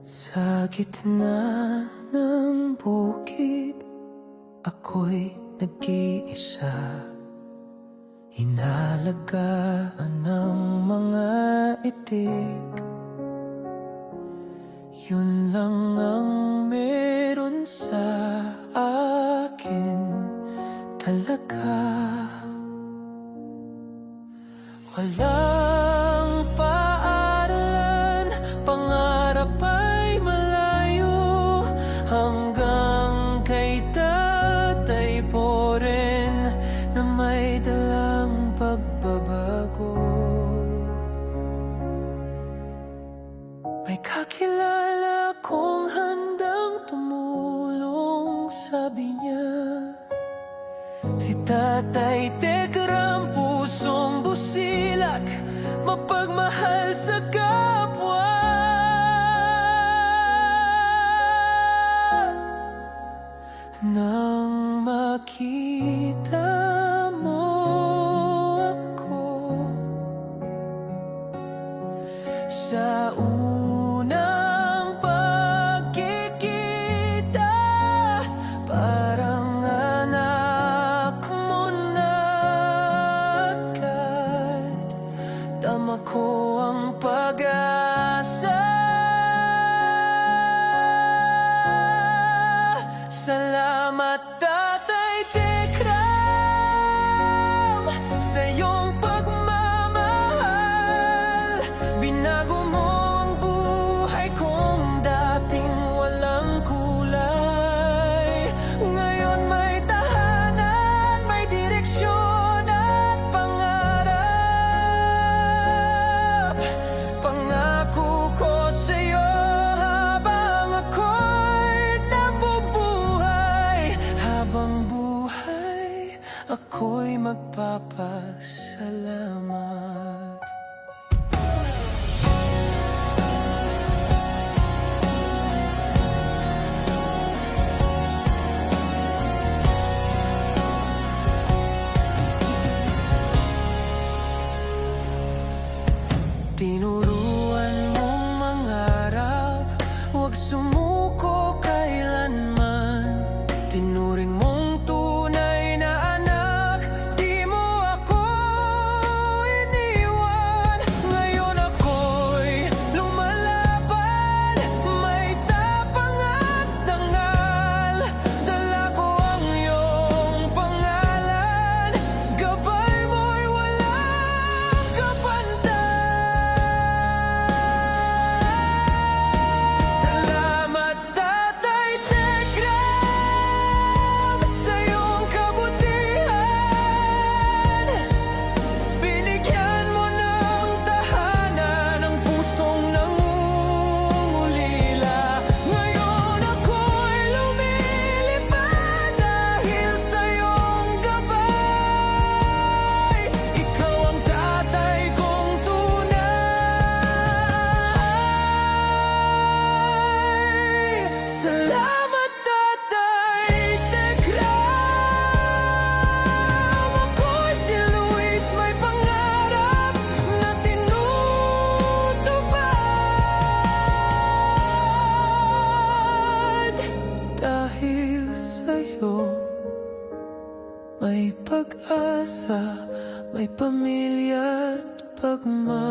Sa gitna ng bukid, ako'y nag-iisa, inalagaan ng mga itik. Yun lang ang meron sa akin talaga. Walang paaralan, pangarap ay malayo, hanggang kay Tatay Poren na may dalang pagbabago. May kakilala kong handang tumulong, sabi niya. Si Tatay Tegram, pusong busilak, mapagmahal sa kapwa. Nang makita mo ako sa unang pagkikita, parang anak mo na agad. Dama ko ang pag-asa. Salamat Tatay Tekram sa iyong pagmamahal. Binago mo ang buhay kong dating walang kulay. Ngayon may tahanan, may direksyon at pangarap. Pangako ko sa iyo habang ako'y nabubuhay, habang buhay ako'y magpapasalamat. Tinuruan mong mangarap, huwag sumuko kailanman. Tinuring mong tunay na anak, di mo ako iniwan. Ngayon ako'y lumalaban, may tapang at dangal. Dala ko ang iyong pangalan, gabay mo'y walang kapantay. Salamat Tatay Tekram sa iyong kabutihan. Binigyan mo ng tahanan ang pusong nangungulila. Ngayon ako'y lumilipad dahil sa iyong gabay. Ikaw ang tatay kong tunay. Salamat Tatay Tekram. Ako'y si Luis, may pangarap na tinutupad. Dahil sa'yo may pag-asa, may pamilya at pagmamahal.